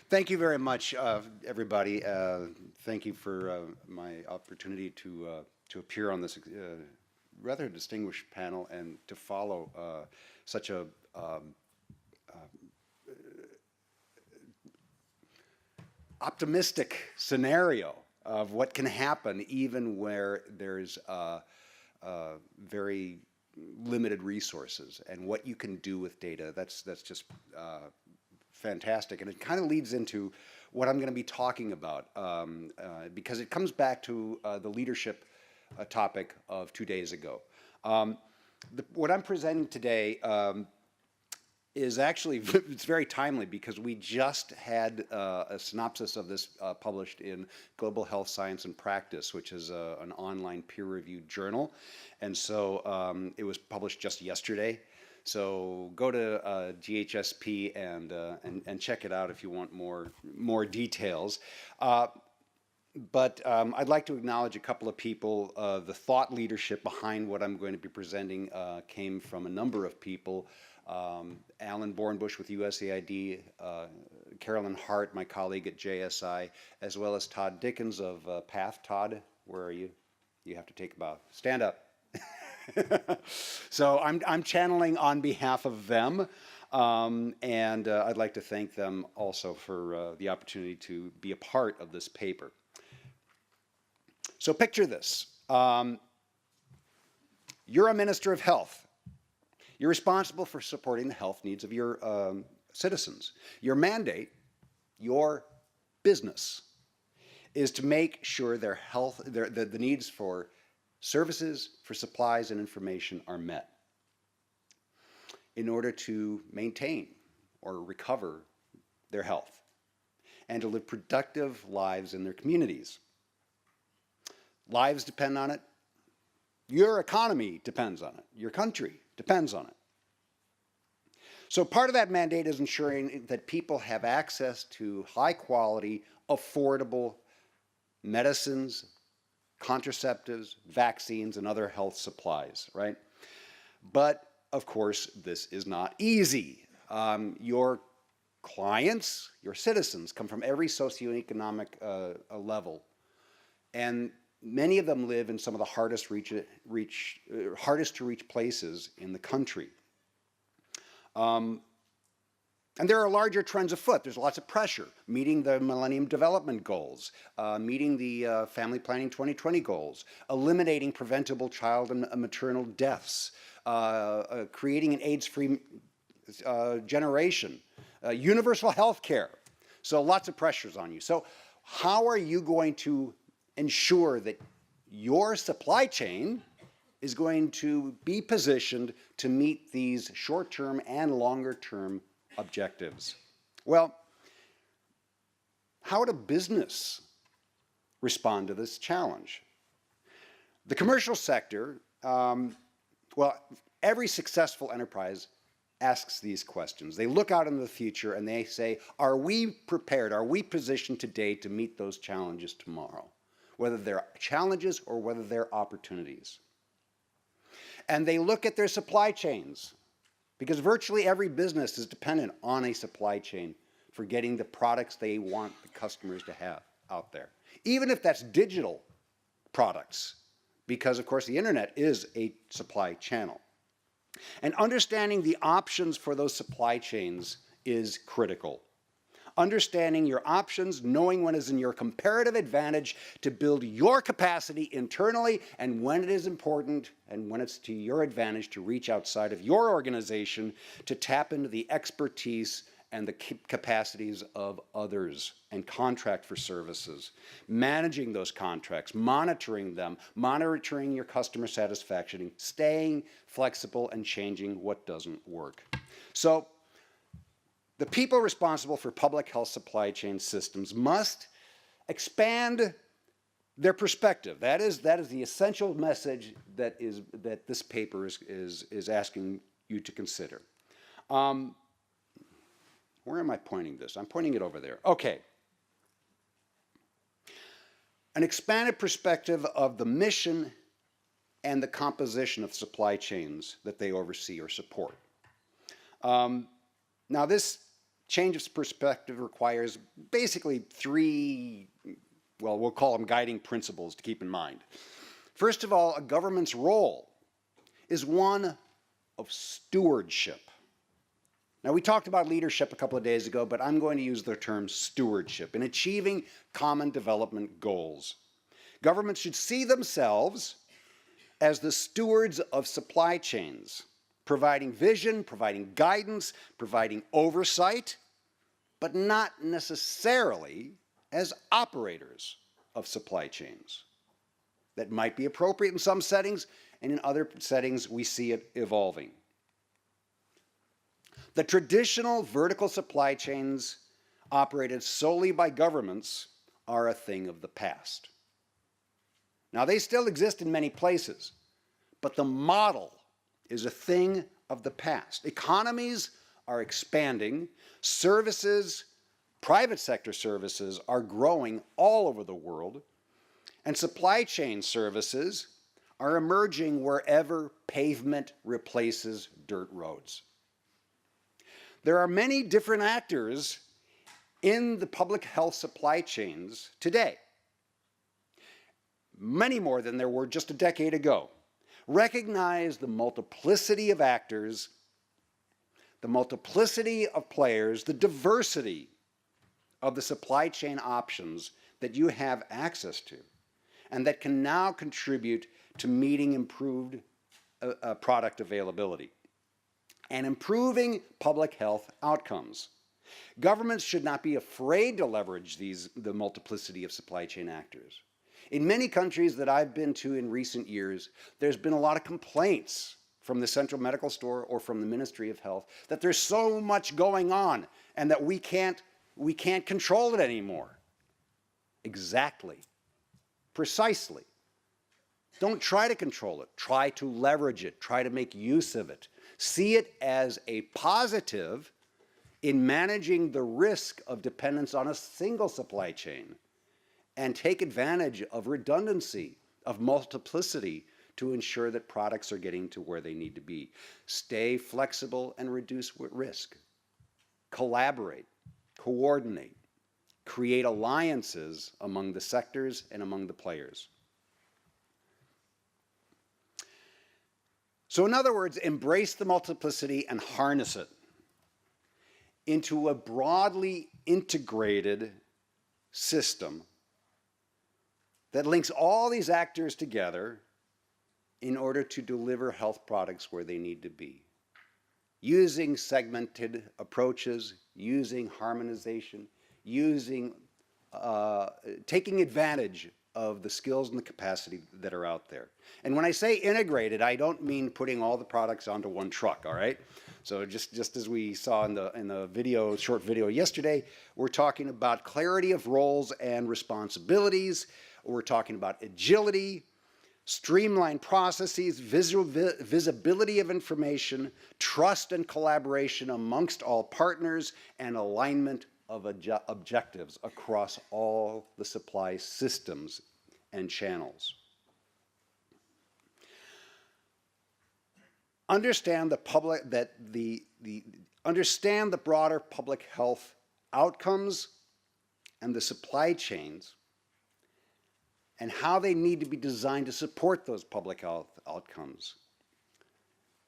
Thank you very much, everybody. Thank you for my opportunity to appear on this rather distinguished panel and to follow such a optimistic scenario of what can happen even where there's very limited resources and what you can do with data. That's just fantastic, and it kind of leads into what I'm going to be talking about because it comes back to the leadership topic of 2 days ago. What I'm presenting today is actually, it's very timely because we just had a synopsis of this published in Global Health Science and Practice, which is an online peer-reviewed journal. And so it was published just yesterday. So go to GHSP and check it out if you want more details. But I'd like to acknowledge a couple of people. The thought leadership behind what I'm going to be presenting came from a number of people. Alan Bornbush with USAID, Carolyn Hart, my colleague at JSI, as well as Todd Dickens of PATH. Todd, where are you? You have to take a bow. Stand up. So I'm channeling on behalf of them, and I'd like to thank them also for the opportunity to be a part of this paper. So picture this. You're a minister of health. You're responsible for supporting the health needs of your citizens. Your mandate, your business, is to make sure their health, the needs for services, for supplies and information are met in order to maintain or recover their health and to live productive lives in their communities. Lives depend on it. Your economy depends on it. Your country depends on it. So part of that mandate is ensuring that people have access to high quality, affordable medicines, contraceptives, vaccines, and other health supplies, right? But of course, this is not easy. Your clients, your citizens, come from every socioeconomic level, and many of them live in some of the hardest to reach places in the country. And there are larger trends afoot. There's lots of pressure, meeting the Millennium Development Goals, meeting the Family Planning 2020 goals, eliminating preventable child and maternal deaths, creating an AIDS-free generation, universal health care. So lots of pressures on you. So how are you going to ensure that your supply chain is going to be positioned to meet these short-term and longer-term objectives? Well, how would a business respond to this challenge? The commercial sector, well, every successful enterprise asks these questions. They look out into the future and they say, are we prepared? Are we positioned today to meet those challenges tomorrow? Whether they're challenges or whether they're opportunities. And they look at their supply chains, because virtually every business is dependent on a supply chain for getting the products they want the customers to have out there. Even if that's digital products, because of course the internet is a supply channel. And understanding the options for those supply chains is critical. Understanding your options, knowing when is in your comparative advantage to build your capacity internally, and when it is important and when it's to your advantage to reach outside of your organization to tap into the expertise and the capacities of others and contract for services. Managing those contracts, monitoring them, monitoring your customer satisfaction, staying flexible and changing what doesn't work. So, the people responsible for public health supply chain systems must expand their perspective. That is the essential message that this paper is asking you to consider. Where am I pointing this? I'm pointing it over there. Okay. An expanded perspective of the mission and the composition of supply chains that they oversee or support. Now this Change of perspective requires basically three, well, we'll call them guiding principles to keep in mind. First of all, a government's role is one of stewardship. Now, we talked about leadership a couple of days ago, but I'm going to use the term stewardship in achieving common development goals. Governments should see themselves as the stewards of supply chains, providing vision, providing guidance, providing oversight, but not necessarily as operators of supply chains. That might be appropriate in some settings, and in other settings we see it evolving. The traditional vertical supply chains operated solely by governments are a thing of the past. Now, they still exist in many places, but the model is a thing of the past. Economies are expanding, services, private sector services are growing all over the world, and supply chain services are emerging wherever pavement replaces dirt roads. There are many different actors in the public health supply chains today, many more than there were just a decade ago. Recognize the multiplicity of actors, the multiplicity of players, the diversity of the supply chain options that you have access to, and that can now contribute to meeting improved product availability and improving public health outcomes. Governments should not be afraid to leverage the multiplicity of supply chain actors. In many countries that I've been to in recent years, there's been a lot of complaints from the Central Medical Store or from the Ministry of Health that there's so much going on and that we can't control it anymore. Exactly. Precisely. Don't try to control it. Try to leverage it. Try to make use of it. See it as a positive in managing the risk of dependence on a single supply chain, and take advantage of redundancy, of multiplicity to ensure that products are getting to where they need to be. Stay flexible and reduce risk. Collaborate, coordinate, create alliances among the sectors and among the players. So in other words, embrace the multiplicity and harness it into a broadly integrated system that links all these actors together in order to deliver health products where they need to be. Using segmented approaches, using harmonization, taking advantage of the skills and the capacity that are out there. And when I say integrated, I don't mean putting all the products onto one truck, all right? So just as we saw in the short video yesterday, we're talking about clarity of roles and responsibilities. We're talking about agility, streamlined processes, visibility of information, trust and collaboration amongst all partners, and alignment of objectives across all the supply systems and channels. Understand understand the broader public health outcomes and the supply chains and how they need to be designed to support those public health outcomes.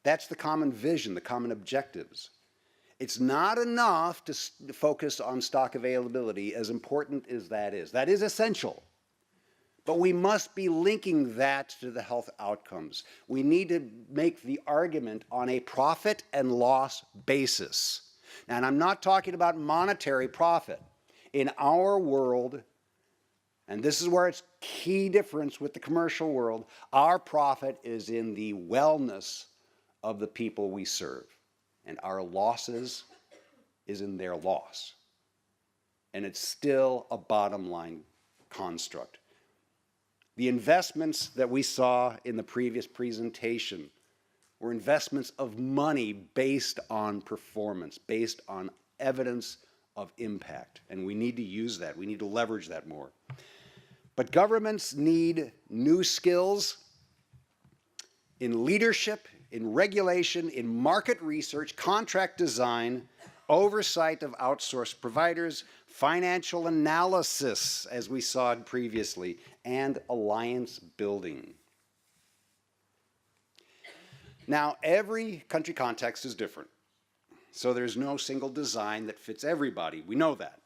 That's the common vision, the common objectives. It's not enough to focus on stock availability, as important as that is. That is essential. But we must be linking that to the health outcomes. We need to make the argument on a profit and loss basis. And I'm not talking about monetary profit. In our world, and this is where it's key difference with the commercial world, our profit is in the wellness of the people we serve. And our losses is in their loss. And it's still a bottom line construct. The investments that we saw in the previous presentation were investments of money based on performance, based on evidence of impact. And we need to use that. We need to leverage that more. But governments need new skills in leadership, in regulation, in market research, contract design, oversight of outsourced providers, financial analysis, as we saw previously, and alliance building. Now, every country context is different, so there's no single design that fits everybody. We know that.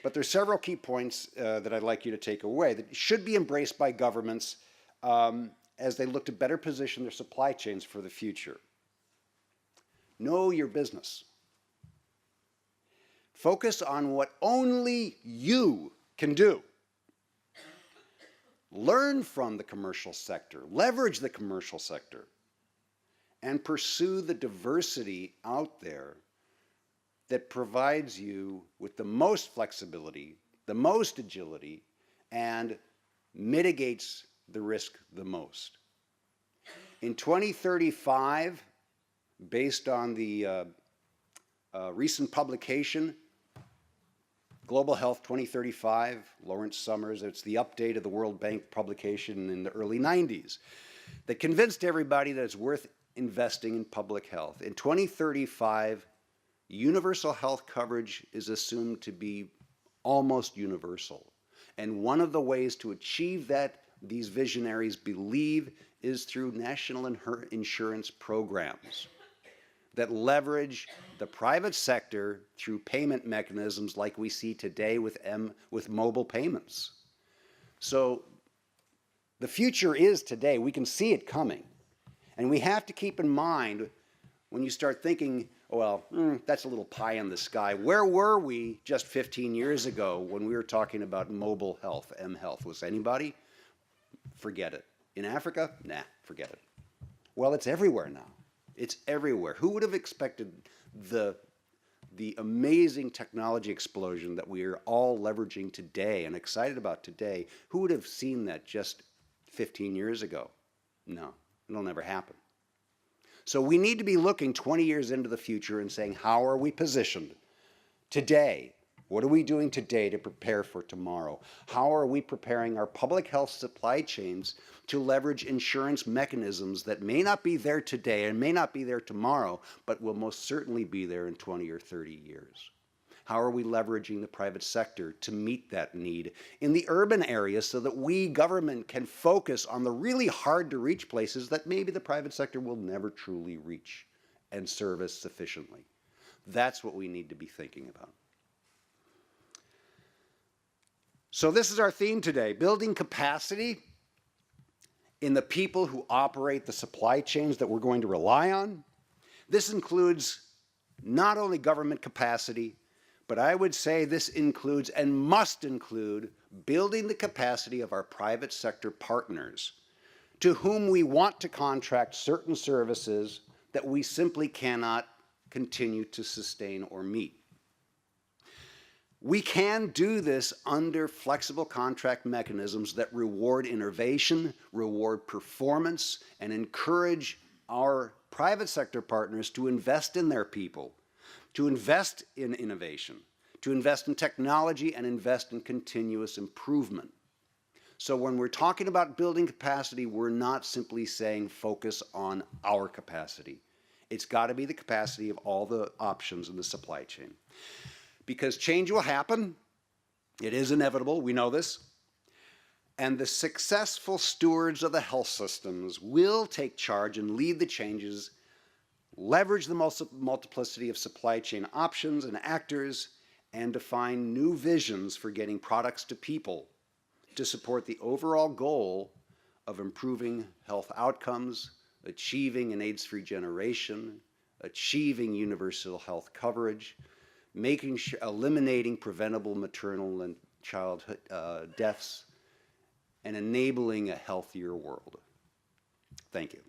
But there's several key points that I'd like you to take away that should be embraced by governments as they look to better position their supply chains for the future. Know your business. Focus on what only you can do. Learn from the commercial sector, leverage the commercial sector, and pursue the diversity out there that provides you with the most flexibility, the most agility, and mitigates the risk the most. In 2035, based on the recent publication, Global Health 2035, Lawrence Summers, it's the update of the World Bank publication in the early 90s, that convinced everybody that it's worth investing in public health. In 2035, universal health coverage is assumed to be almost universal. And one of the ways to achieve that, these visionaries believe, is through national insurance programs that leverage the private sector through payment mechanisms like we see today with mobile payments. So the future is today. We can see it coming. And we have to keep in mind when you start thinking, well, that's a little pie in the sky. Where were we just 15 years ago when we were talking about mobile health, mHealth? Was anybody? Forget it. In Africa? Nah, forget it. Well, it's everywhere now. It's everywhere. Who would have expected the amazing technology explosion that we are all leveraging today and excited about today? Who would have seen that just 15 years ago? No, it'll never happen. So we need to be looking 20 years into the future and saying, how are we positioned today? What are we doing today to prepare for tomorrow? How are we preparing our public health supply chains to leverage insurance mechanisms that may not be there today and may not be there tomorrow, but will most certainly be there in 20 or 30 years? How are we leveraging the private sector to meet that need in the urban areas so that we, government, can focus on the really hard to reach places that maybe the private sector will never truly reach and service sufficiently? That's what we need to be thinking about. So this is our theme today, building capacity in the people who operate the supply chains that we're going to rely on. This includes not only government capacity, but I would say this includes and must include building the capacity of our private sector partners to whom we want to contract certain services that we simply cannot continue to sustain or meet. We can do this under flexible contract mechanisms that reward innovation, reward performance, and encourage our private sector partners to invest in their people, to invest in innovation, to invest in technology, and invest in continuous improvement. So when we're talking about building capacity, we're not simply saying focus on our capacity. It's got to be the capacity of all the options in the supply chain. Because change will happen. It is inevitable. We know this. And the successful stewards of the health systems will take charge and lead the changes, leverage the multiplicity of supply chain options and actors, and define new visions for getting products to people to support the overall goal of improving health outcomes, achieving an AIDS-free generation, achieving universal health coverage, eliminating preventable maternal and childhood deaths, and enabling a healthier world. Thank you.